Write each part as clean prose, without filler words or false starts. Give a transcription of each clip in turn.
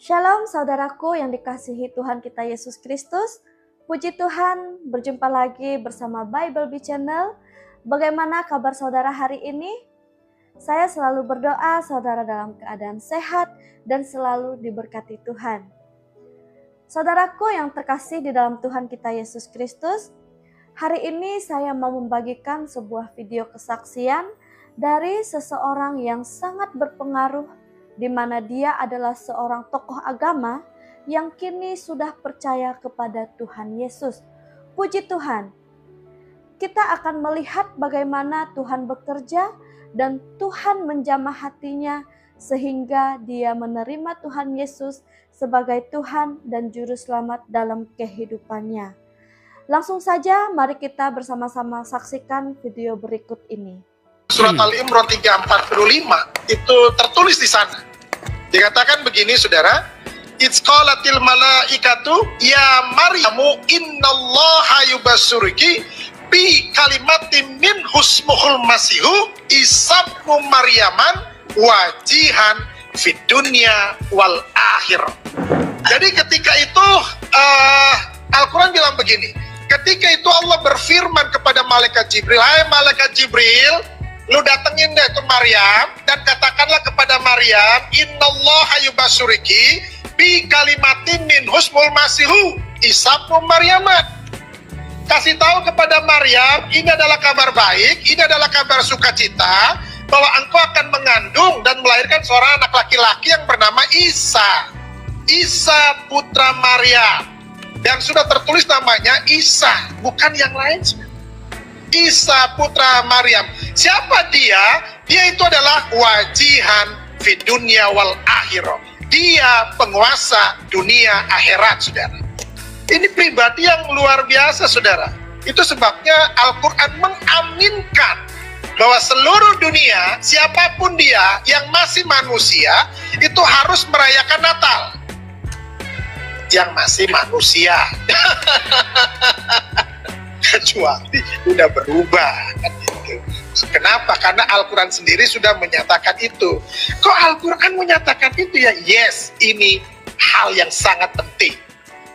Shalom saudaraku yang dikasihi Tuhan kita Yesus Kristus. Puji Tuhan, berjumpa lagi bersama Bible Bee Channel. Bagaimana kabar saudara hari ini? Saya selalu berdoa saudara dalam keadaan sehat dan selalu diberkati Tuhan. Saudaraku yang terkasih di dalam Tuhan kita Yesus Kristus, hari ini saya mau membagikan sebuah video kesaksian dari seseorang yang sangat berpengaruh, di mana dia adalah seorang tokoh agama yang kini sudah percaya kepada Tuhan Yesus. Puji Tuhan, kita akan melihat bagaimana Tuhan bekerja dan Tuhan menjamah hatinya sehingga dia menerima Tuhan Yesus sebagai Tuhan dan Juru Selamat dalam kehidupannya. Langsung saja mari kita bersama-sama saksikan video berikut ini. Surat Al-Imran 3:45 itu tertulis di sana. Dikatakan begini saudara, Itzqalatil malaikatu ya Maryamu innallaha yubassuruki bi kalimatin min husmuhul masihu isabnu Maryaman wajihan fid dunya wal akhir. Jadi ketika itu Al-Quran bilang begini, ketika itu Allah berfirman kepada malaikat Jibril, hai malaikat Jibril, lu datengin deh ke Maryam dan katakanlah kepada Maryam, innallaha yubassuriki bi kalimatin min husmul masihu isabnu Maryaman. Kasih tahu kepada Maryam, ini adalah kabar baik, ini adalah kabar sukacita, bahwa engkau akan mengandung dan melahirkan seorang anak laki-laki yang bernama Isa. Isa putra Maryam. Dan sudah tertulis namanya Isa, bukan yang lain. Isa putra Maryam. Siapa dia? Dia itu adalah wajihan fid dunya wal akhirah. Dia penguasa dunia akhirat, saudara. Ini pribadi yang luar biasa, saudara. Itu sebabnya Al-Quran mengaminkan bahwa seluruh dunia, siapapun dia yang masih manusia, itu harus merayakan Natal. Yang masih manusia. Kecuali udah berubah kan gitu. Kenapa? Karena Al-Quran sendiri sudah menyatakan itu. Kok Al-Quran menyatakan itu ya? Yes, ini hal yang sangat penting.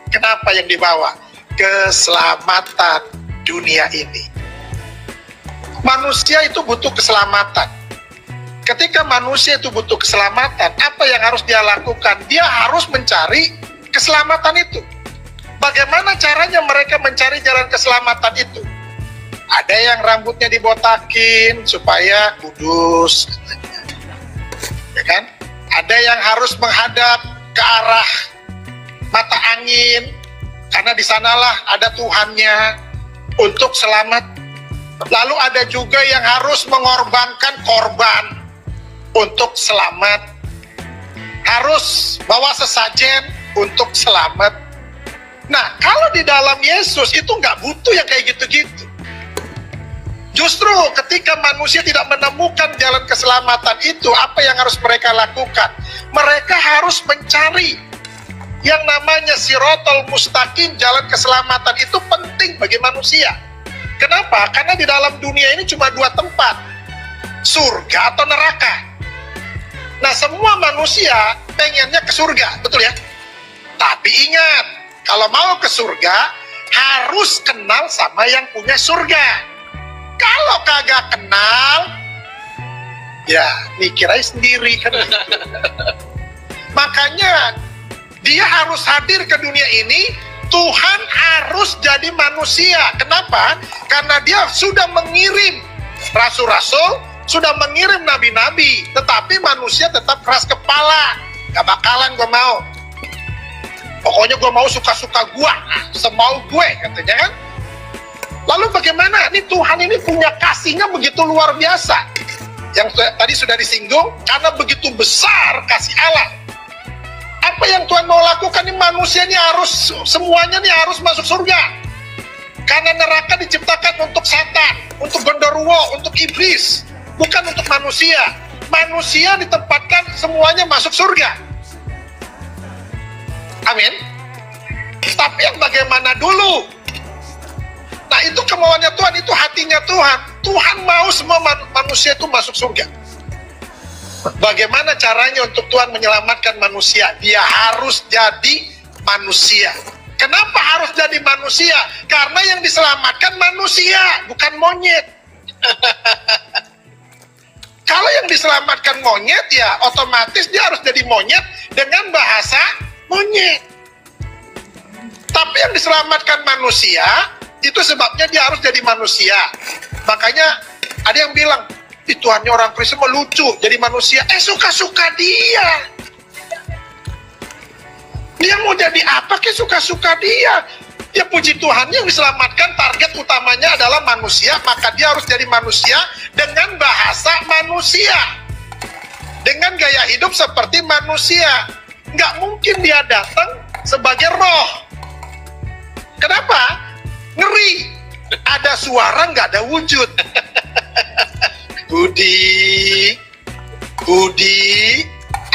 Kenapa yang dibawa? Keselamatan dunia ini. Manusia itu butuh keselamatan. Ketika manusia itu butuh keselamatan, apa yang harus dia lakukan? Dia harus mencari keselamatan itu. Bagaimana caranya mereka mencari jalan keselamatan itu? Ada yang rambutnya dibotakin supaya kudus, ya kan? Ada yang harus menghadap ke arah mata angin, karena di sanalah ada Tuhannya untuk selamat. Lalu ada juga yang harus mengorbankan korban untuk selamat, harus bawa sesajen untuk selamat. Nah, kalau di dalam Yesus itu nggak butuh yang kayak gitu-gitu. Justru ketika manusia tidak menemukan jalan keselamatan itu, apa yang harus mereka lakukan? Mereka harus mencari yang namanya sirotol mustaqim, jalan keselamatan itu penting bagi manusia. Kenapa? Karena di dalam dunia ini cuma dua tempat, surga atau neraka. Nah, semua manusia pengennya ke surga, betul ya? Tapi ingat, kalau mau ke surga, harus kenal sama yang punya surga. Kalau kagak kenal, ya mikir aja sendiri kan. Makanya, dia harus hadir ke dunia ini, Tuhan harus jadi manusia. Kenapa? Karena dia sudah mengirim rasul-rasul, sudah mengirim nabi-nabi, tetapi manusia tetap keras kepala. Gak bakalan gue mau. Pokoknya gue mau suka-suka gue, semau gue katanya kan. Lalu bagaimana? Ini Tuhan ini punya kasihnya begitu luar biasa. Yang tadi sudah disinggung, karena begitu besar kasih Allah. Apa yang Tuhan mau lakukan? Ini manusia ini harus, semuanya ini harus masuk surga. Karena neraka diciptakan untuk setan, untuk genderuwo, untuk iblis, bukan untuk manusia. Manusia ditempatkan semuanya masuk surga. Amin. Tapi yang bagaimana dulu? Nah, itu kemauannya Tuhan, itu hatinya Tuhan. Tuhan mau semua manusia itu masuk surga. Bagaimana caranya untuk Tuhan menyelamatkan manusia? Dia harus jadi manusia. Kenapa harus jadi manusia? Karena yang diselamatkan manusia, bukan monyet. Kalau yang diselamatkan monyet, ya otomatis dia harus jadi monyet dengan bahasa monyet. Tapi yang diselamatkan manusia, itu sebabnya dia harus jadi manusia. Makanya ada yang bilang, Tuhannya orang Kristen melucu jadi manusia. Suka-suka dia. Dia mau jadi apa ke suka-suka dia. Ya puji Tuhan, yang diselamatkan target utamanya adalah manusia, maka dia harus jadi manusia dengan bahasa manusia, dengan gaya hidup seperti manusia. Nggak mungkin dia datang sebagai roh. Kenapa? Ngeri. Ada suara nggak ada wujud. Budi,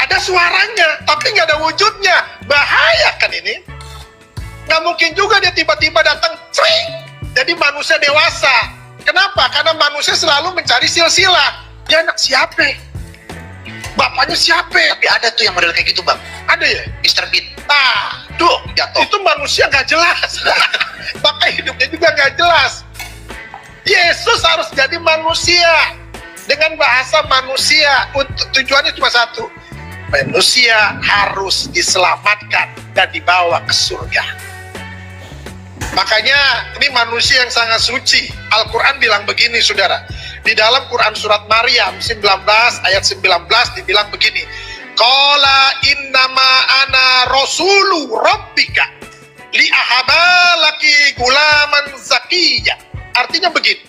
ada suaranya, tapi nggak ada wujudnya. Bahaya kan ini? Nggak mungkin juga dia tiba-tiba datang, cring, jadi manusia dewasa. Kenapa? Karena manusia selalu mencari silsilah. Dia anak siapa? Bapaknya siapa? Tapi ada tuh yang model kayak gitu, Bang. Ada ya? Mr. Bean. Nah, tuh, Jatuh. itu manusia nggak jelas. Maka hidupnya juga nggak jelas. Yesus harus jadi manusia dengan bahasa manusia. Tujuannya cuma satu, manusia harus diselamatkan dan dibawa ke surga. Makanya ini manusia yang sangat suci. Al-Quran bilang begini, saudara. Di dalam Quran surat Maryam 19 ayat 19 dibilang begini, Qala innama ana rasulu rabbika li'ahaba laki gulaman zakiyya. Artinya begini,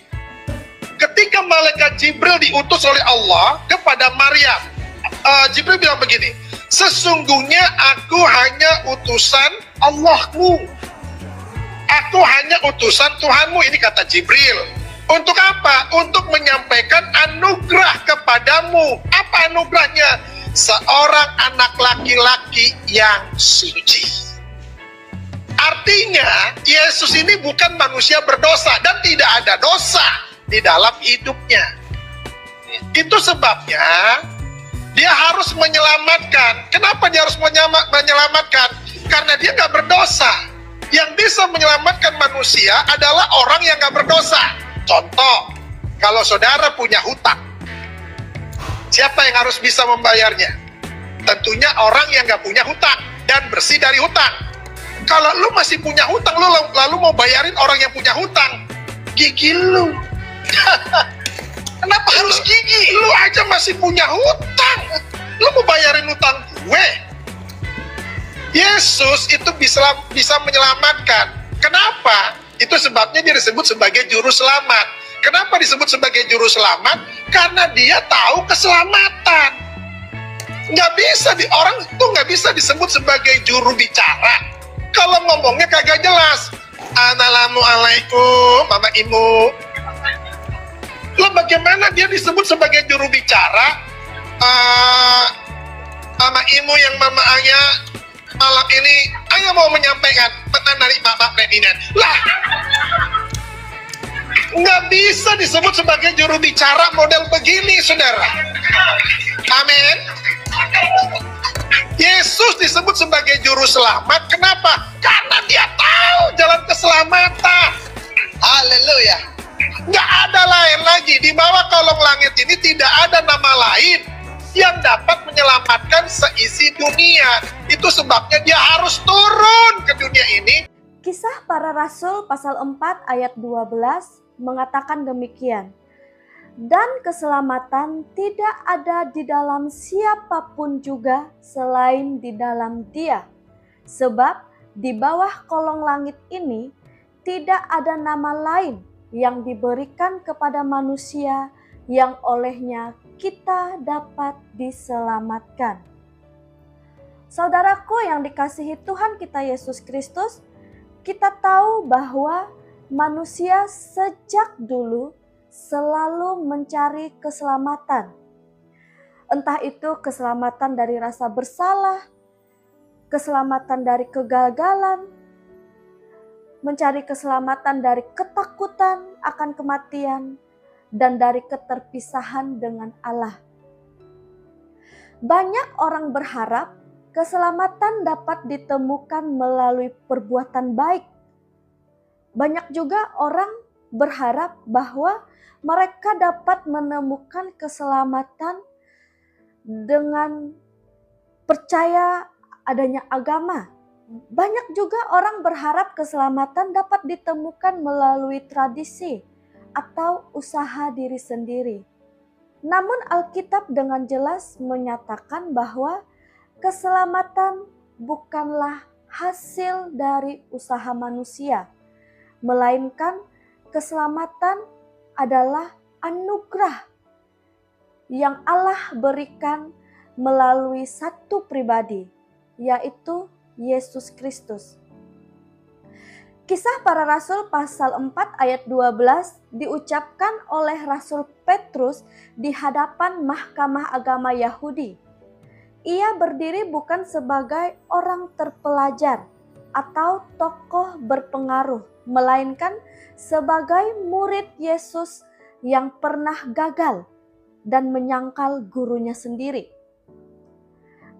ketika malaikat Jibril diutus oleh Allah kepada Maryam, Jibril bilang begini, sesungguhnya aku hanya utusan Allahmu, aku hanya utusan Tuhanmu. Ini kata Jibril. Untuk apa? Untuk menyampaikan anugerah kepadamu. Apa anugerahnya? Seorang anak laki-laki yang suci. Artinya, Yesus ini bukan manusia berdosa dan tidak ada dosa di dalam hidupnya. Itu sebabnya dia harus menyelamatkan. Kenapa dia harus menyelamatkan? Karena dia nggak berdosa. Yang bisa menyelamatkan manusia adalah orang yang nggak berdosa. Contoh, kalau saudara punya hutang, siapa yang harus bisa membayarnya? Tentunya orang yang nggak punya hutang dan bersih dari hutang. Kalau lu masih punya hutang, lu lalu mau bayarin orang yang punya hutang, gigi lu. Kenapa harus gigi? Lu aja masih punya hutang. Lu mau bayarin hutang gue? Yesus itu bisa menyelamatkan. Kenapa? Itu sebabnya dia disebut sebagai juru selamat. Kenapa disebut sebagai juru selamat? Karena dia tahu keselamatan. Orang itu nggak bisa disebut sebagai juru bicara kalau ngomongnya kagak jelas. Assalamualaikum, Mama Imu. Lo bagaimana dia disebut sebagai juru bicara? Mama Imu yang Mama Aya malam ini Aya mau menyampaikan pesan dari Bapak Presiden. Lah, nggak bisa disebut sebagai juru bicara model begini, saudara. Amin. Yesus disebut sebagai juru selamat. Kenapa? Karena dia tahu jalan keselamatan. Haleluya. Nggak ada lain lagi. Di bawah kolong langit ini tidak ada nama lain yang dapat menyelamatkan seisi dunia. Itu sebabnya dia harus turun ke dunia ini. Kisah Para Rasul pasal 4 ayat 12 mengatakan demikian. Dan keselamatan tidak ada di dalam siapapun juga selain di dalam Dia. Sebab di bawah kolong langit ini tidak ada nama lain yang diberikan kepada manusia yang olehnya kita dapat diselamatkan. Saudaraku yang dikasihi Tuhan kita Yesus Kristus, kita tahu bahwa manusia sejak dulu selalu mencari keselamatan. Entah itu keselamatan dari rasa bersalah, keselamatan dari kegagalan, mencari keselamatan dari ketakutan akan kematian, dan dari keterpisahan dengan Allah. Banyak orang berharap keselamatan dapat ditemukan melalui perbuatan baik. Banyak juga orang berharap bahwa mereka dapat menemukan keselamatan dengan percaya adanya agama. Banyak juga orang berharap keselamatan dapat ditemukan melalui tradisi atau usaha diri sendiri. Namun Alkitab dengan jelas menyatakan bahwa keselamatan bukanlah hasil dari usaha manusia, melainkan keselamatan adalah anugerah yang Allah berikan melalui satu pribadi, yaitu Yesus Kristus. Kisah Para Rasul pasal 4 ayat 12 diucapkan oleh Rasul Petrus di hadapan Mahkamah Agama Yahudi. Ia berdiri bukan sebagai orang terpelajar atau tokoh berpengaruh, melainkan sebagai murid Yesus yang pernah gagal dan menyangkal gurunya sendiri.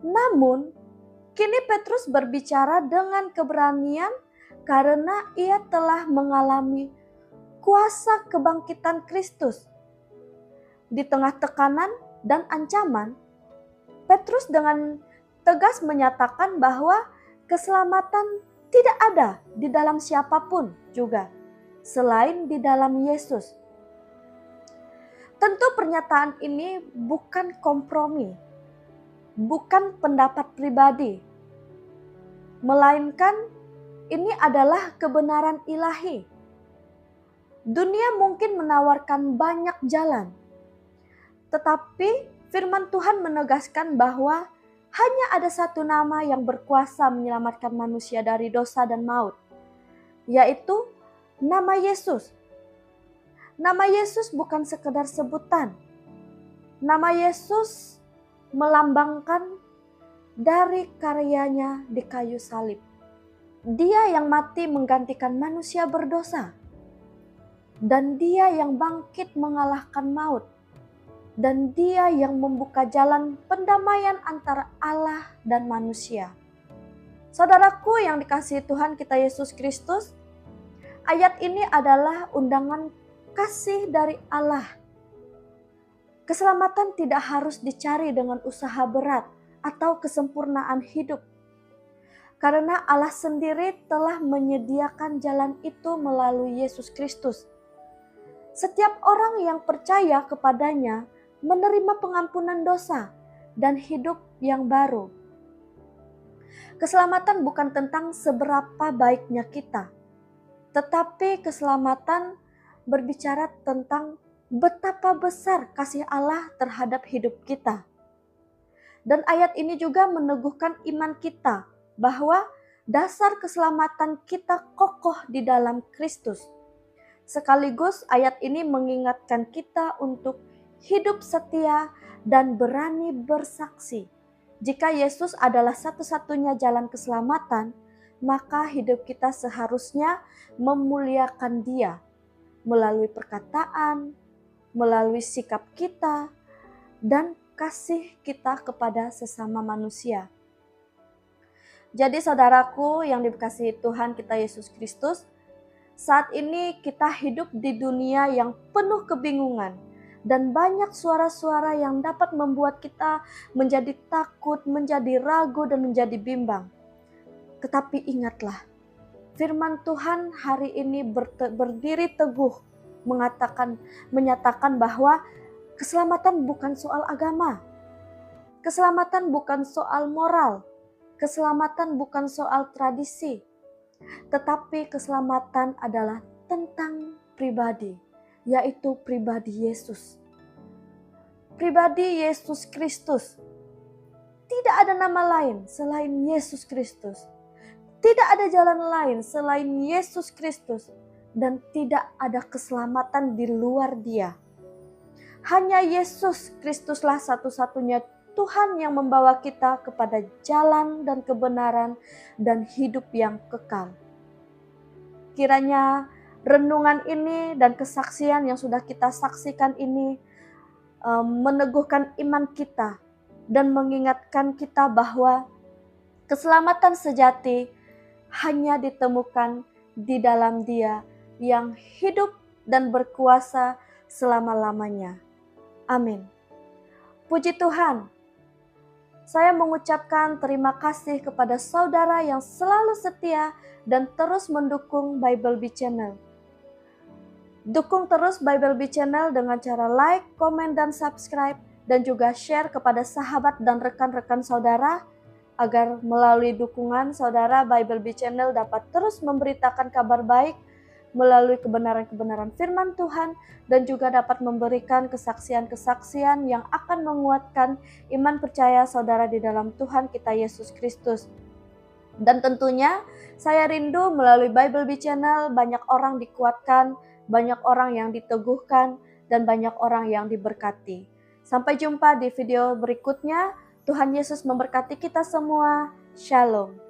Namun, kini Petrus berbicara dengan keberanian karena ia telah mengalami kuasa kebangkitan Kristus. Di tengah tekanan dan ancaman, Petrus dengan tegas menyatakan bahwa keselamatan tidak ada di dalam siapapun juga, selain di dalam Yesus. Tentu pernyataan ini bukan kompromi, bukan pendapat pribadi, melainkan ini adalah kebenaran ilahi. Dunia mungkin menawarkan banyak jalan, tetapi firman Tuhan menegaskan bahwa hanya ada satu nama yang berkuasa menyelamatkan manusia dari dosa dan maut, yaitu nama Yesus. Nama Yesus bukan sekedar sebutan. Nama Yesus melambangkan dari karyanya di kayu salib. Dia yang mati menggantikan manusia berdosa. Dan dia yang bangkit mengalahkan maut. Dan dia yang membuka jalan pendamaian antara Allah dan manusia. Saudaraku yang dikasihi Tuhan kita Yesus Kristus, ayat ini adalah undangan kasih dari Allah. Keselamatan tidak harus dicari dengan usaha berat atau kesempurnaan hidup. Karena Allah sendiri telah menyediakan jalan itu melalui Yesus Kristus. Setiap orang yang percaya kepadanya menerima pengampunan dosa dan hidup yang baru. Keselamatan bukan tentang seberapa baiknya kita, tetapi keselamatan berbicara tentang betapa besar kasih Allah terhadap hidup kita. Dan ayat ini juga meneguhkan iman kita bahwa dasar keselamatan kita kokoh di dalam Kristus. Sekaligus ayat ini mengingatkan kita untuk hidup setia dan berani bersaksi. Jika Yesus adalah satu-satunya jalan keselamatan, maka hidup kita seharusnya memuliakan Dia melalui perkataan, melalui sikap kita, dan kasih kita kepada sesama manusia. Jadi saudaraku yang dikasihi Tuhan kita Yesus Kristus, saat ini kita hidup di dunia yang penuh kebingungan dan banyak suara-suara yang dapat membuat kita menjadi takut, menjadi ragu, dan menjadi bimbang. Tetapi ingatlah, firman Tuhan hari ini berdiri teguh menyatakan bahwa keselamatan bukan soal agama. Keselamatan bukan soal moral. Keselamatan bukan soal tradisi, tetapi keselamatan adalah tentang pribadi, yaitu pribadi Yesus. Pribadi Yesus Kristus. Tidak ada nama lain selain Yesus Kristus. Tidak ada jalan lain selain Yesus Kristus. Dan tidak ada keselamatan di luar Dia. Hanya Yesus Kristuslah satu-satunya Tuhan yang membawa kita kepada jalan dan kebenaran dan hidup yang kekal. Kiranya renungan ini dan kesaksian yang sudah kita saksikan ini meneguhkan iman kita dan mengingatkan kita bahwa keselamatan sejati hanya ditemukan di dalam Dia yang hidup dan berkuasa selama-lamanya. Amin. Puji Tuhan. Saya mengucapkan terima kasih kepada saudara yang selalu setia dan terus mendukung Bible Bee Channel. Dukung terus Bible Bee Channel dengan cara like, komen, dan subscribe, dan juga share kepada sahabat dan rekan-rekan saudara, agar melalui dukungan saudara Bible Bee Channel dapat terus memberitakan kabar baik melalui kebenaran-kebenaran firman Tuhan, dan juga dapat memberikan kesaksian-kesaksian yang akan menguatkan iman percaya saudara di dalam Tuhan kita Yesus Kristus. Dan tentunya saya rindu melalui Bible Bee Channel banyak orang dikuatkan, banyak orang yang diteguhkan, dan banyak orang yang diberkati. Sampai jumpa di video berikutnya. Tuhan Yesus memberkati kita semua. Shalom.